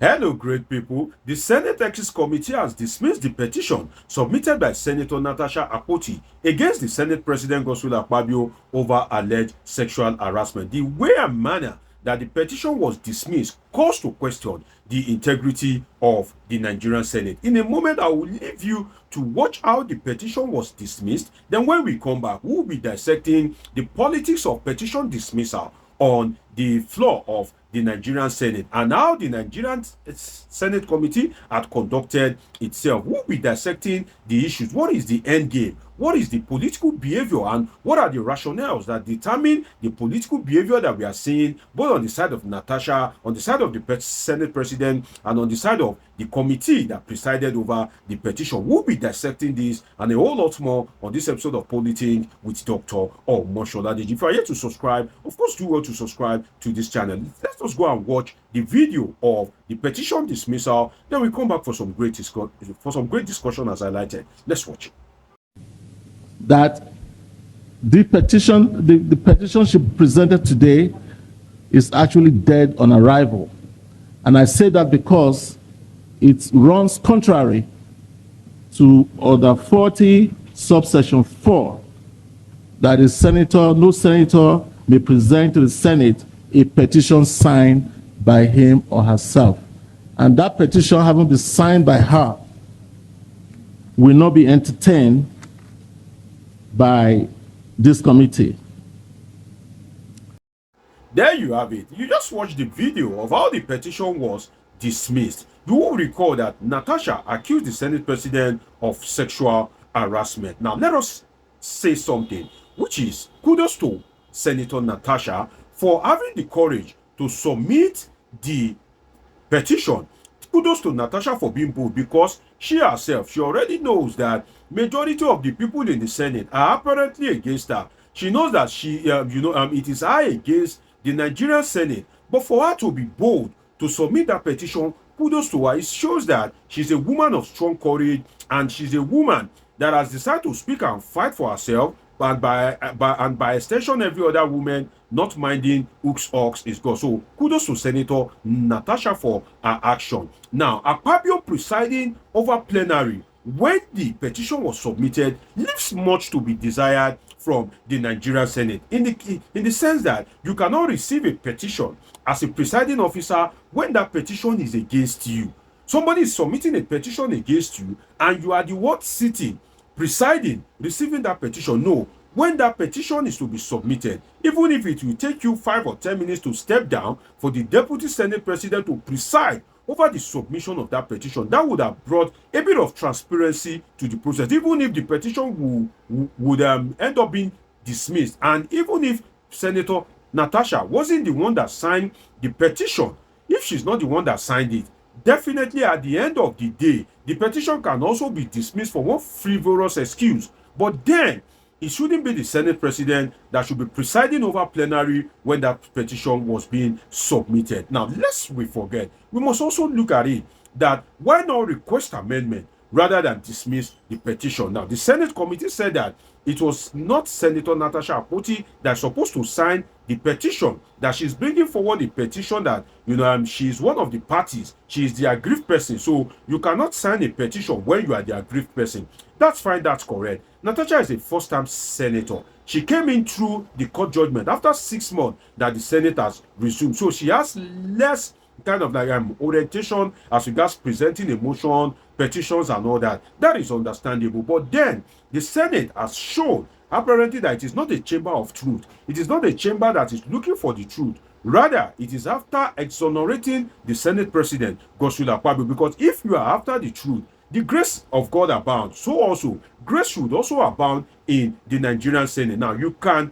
Hello, great people. The Senate Ethics Committee has dismissed the petition submitted by Senator Natasha Akpoti against the Senate President Godswill Akpabio over alleged sexual harassment. The way and manner that the petition was dismissed calls to question the integrity of the Nigerian Senate. In a moment, I will leave you to watch how the petition was dismissed. Then when we come back, we'll be dissecting the politics of petition dismissal on the floor of the Nigerian Senate and how the Nigerian Senate Committee had conducted itself. We'll be dissecting the issues. What is the end game? What is the political behavior and what are the rationales that determine the political behavior that we are seeing both on the side of Natasha, on the side of the Senate President, and on the side of the committee that presided over the petition? We'll be dissecting this and a whole lot more on this episode of Politics with Dr. Omoshola. If you are yet to subscribe, of course, do well to subscribe to this channel. Let us go and watch the video of the petition dismissal. Then we come back for some great discussion as highlighted. Let's watch it. That the petition she presented today is actually dead on arrival. And I say that because it runs contrary to Order 40, subsection 4, that no senator may present to the Senate a petition signed by him or herself. And that petition, having been signed by her, will not be entertained by this committee. There you have it. You just watched the video of how the petition was dismissed. You will recall that Natasha accused the Senate President of sexual harassment. Now, let us say something, which is kudos to Senator Natasha for having the courage to submit the petition. Kudos to Natasha for being bold, because she herself, she already knows that majority of the people in the Senate are apparently against her. She knows that it is her against the Nigerian Senate. But for her to be bold to submit that petition, kudos to her. It shows that she's a woman of strong courage, and she's a woman that has decided to speak and fight for herself, and by extension, every other woman not minding whose ox is God. So kudos to Senator Natasha for her action. Now, Akpabio presiding over plenary when the petition was submitted leaves much to be desired from the Nigerian Senate, in the sense that you cannot receive a petition as a presiding officer when that petition is against you. Somebody is submitting a petition against you and you are the one sitting, presiding, receiving that petition. No, when that petition is to be submitted, even if it will take you 5 or 10 minutes to step down for the Deputy Senate President to preside over the submission of that petition, that would have brought a bit of transparency to the process, even if the petition would end up being dismissed. And even if Senator Natasha wasn't the one that signed the petition, if she's not the one that signed it, definitely at the end of the day, the petition can also be dismissed for one frivolous excuse. But then, it shouldn't be the Senate President that should be presiding over plenary when that petition was being submitted. Now, lest we forget, we must also look at it that why not request amendment rather than dismiss the petition? Now, the Senate committee said that it was not Senator Natasha Akpoti that's supposed to sign the petition, that she's bringing forward the petition that, she's one of the parties, she is the aggrieved person. So you cannot sign a petition when you are the aggrieved person. That's fine, that's correct. Natasha is a first-time senator. She came in through the court judgment after 6 months that the Senate has resumed. So she has less kind of like orientation as regards presenting a motion, petitions and all that. That is understandable. But then the Senate has shown apparently that it is not a chamber of truth. It is not a chamber that is looking for the truth. Rather, it is after exonerating the Senate President Godswill Akpabio. Because if you are after the truth, the grace of God abounds. So also, grace should also abound in the Nigerian Senate. Now, you can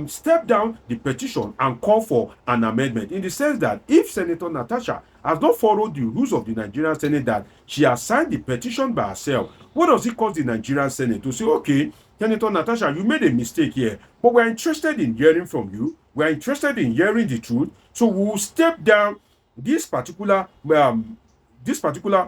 step down the petition and call for an amendment, in the sense that if Senator Natasha has not followed the rules of the Nigerian Senate, that she has signed the petition by herself, what does it cost the Nigerian Senate to say, okay, Senator Natasha, you made a mistake here, but we're interested in hearing from you. We're interested in hearing the truth. So we will step down this particular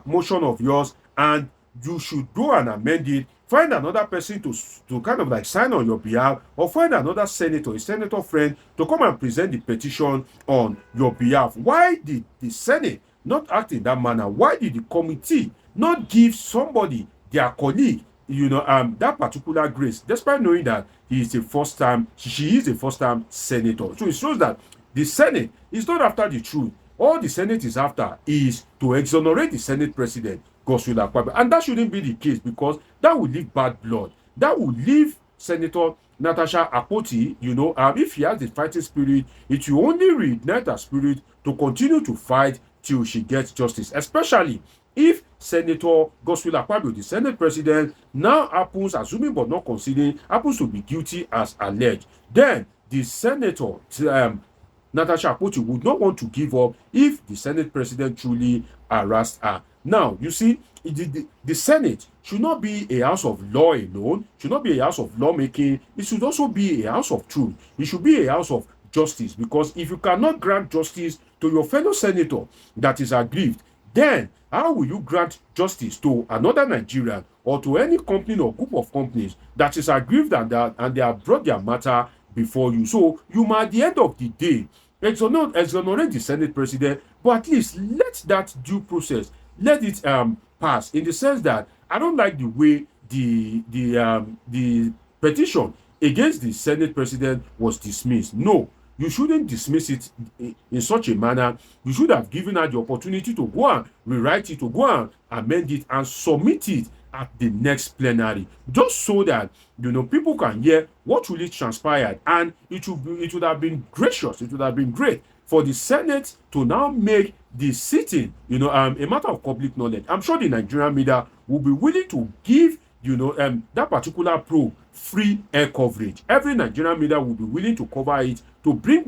motion of yours, and you should go and amend it. Find another person to kind of like sign on your behalf, or find another senator, a senator friend, to come and present the petition on your behalf. Why did the Senate not act in that manner? Why did the committee not give somebody, their colleague, that particular grace, despite knowing that he is a first-time, she is a first-time senator? So it shows that the Senate is not after the truth. All the Senate is after is to exonerate the Senate President Godswill Akpabio, and that shouldn't be the case, because that will leave bad blood. That will leave Senator Natasha Akpoti, if he has the fighting spirit, it will only reignite her spirit to continue to fight till she gets justice, especially if Senator Godswill Akpabio, the Senate President, now happens, assuming but not conceding, happens to be guilty as alleged. Then the Senator, Natasha Akpoti, would not want to give up if the Senate President truly harassed her. Now, you see, the Senate should not be a house of law alone, should not be a house of lawmaking. It should also be a house of truth. It should be a house of justice, because if you cannot grant justice to your fellow senator that is aggrieved, then how will you grant justice to another Nigerian or to any company or group of companies that is aggrieved and they have brought their matter before you? So you might, at the end of the day, exonerate the Senate President, but at least let that due process, let it pass, in the sense that I don't like the way the petition against the Senate President was dismissed. No, you shouldn't dismiss it in such a manner. You should have given her the opportunity to go and rewrite it, to go and amend it and submit it at the next plenary, just so that people can hear what really transpired. And it would have been gracious, it would have been great for the Senate to now make the sitting a matter of public knowledge. I'm sure the Nigerian media will be willing to give that particular probe free air coverage. Every Nigerian media will be willing to cover it, to bring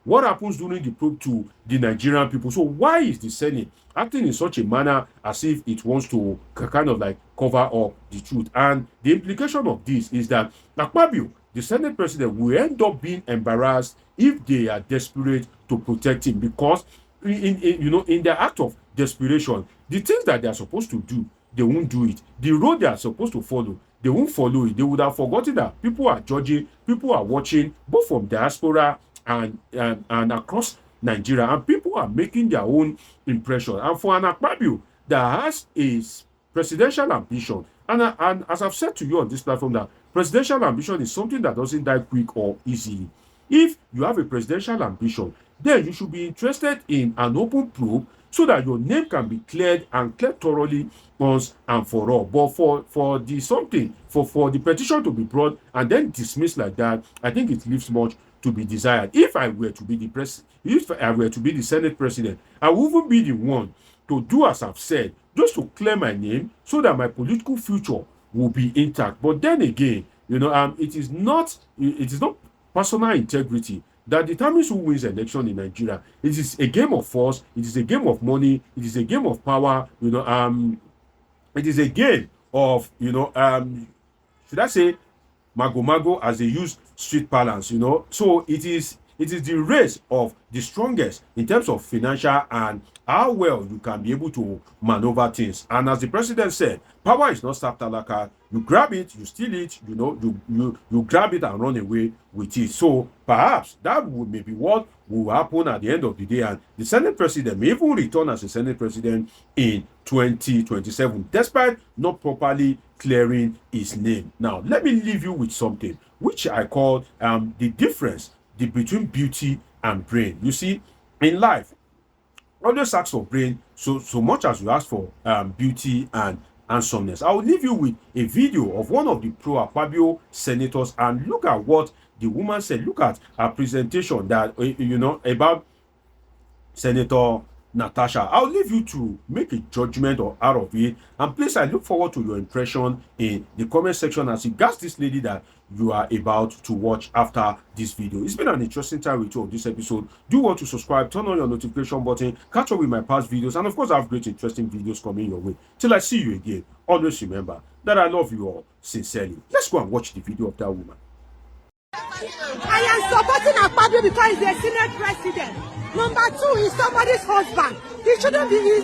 what happens during the probe to the Nigerian people. So why is the Senate acting in such a manner as if it wants to kind of like cover up the truth? And the implication of this is that Akpabio, the Senate President, will end up being embarrassed if they are desperate to protect him, because in their act of desperation, the things that they are supposed to do, they won't do it. The road they are supposed to follow, they won't follow it. They would have forgotten that people are judging, people are watching, both from diaspora and across Nigeria, and people are making their own impression. And for an Akpabio that has a presidential ambition, and as I've said to you on this platform, that presidential ambition is something that doesn't die quick or easily. If you have a presidential ambition, then you should be interested in an open probe, so that your name can be cleared thoroughly once and for all. But for the petition to be brought and then dismissed like that, I think it leaves much to be desired. If I were to be the Senate President, I would even be the one to do as I've said, just to clear my name, so that my political future will be intact. But then again, it is not personal integrity that determines who wins election in Nigeria. It is a game of force, it is a game of money, it is a game of power, it is a game of, should I say, mago, as they use street parlance, So it is the race of the strongest in terms of financial and how well you can be able to maneuver things. And as the president said, power is not saptalaka. You grab it, you steal it, you grab it and run away with it. So perhaps that may be what will happen at the end of the day, and the Senate President may even return as a Senate President in 2027, despite not properly clearing his name. Now, let me leave you with something which I call the difference between beauty and brain. You see, in life, always ask for brain so much as you ask for beauty and handsomeness. I will leave you with a video of one of the pro-Akpabio senators, and look at what the woman said. Look at her presentation that about Senator Natasha. I'll leave you to make a judgment out of it, and please, I look forward to your impression in the comment section as you gas this lady that you are about to watch after this video. It's been an interesting time with you on this episode. Do want to subscribe, turn on your notification button, catch up with my past videos, and of course I have great interesting videos coming your way. Till I see you again, always remember that I love you all sincerely. Let's go and watch the video of that woman. I am supporting Akpabio because he's a Senate President. Number two, he's somebody's husband. He's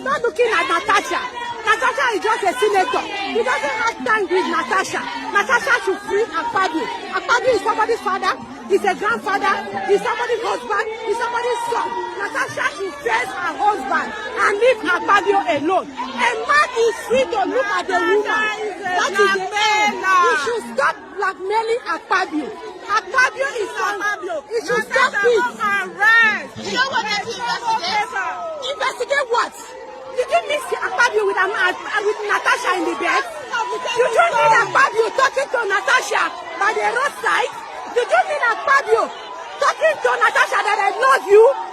not looking at Natasha. Natasha is just a senator. He doesn't have time with Natasha. Natasha should free Akpabio. Akpabio is somebody's father. He's a grandfather. He's somebody's husband. He's somebody's son. Natasha should face her husband and and leave Akpabio alone. A man is free to look at a woman. That is the end. He should stop blackmailing Akpabio. Akpabio is Akpabio. He should stop it. You know what they investigate? Investigate what? Did you miss Akpabio with Natasha in the bed? You don't need Akpabio talking to Natasha by the roadside. You don't need Akpabio talking to Natasha that I love you.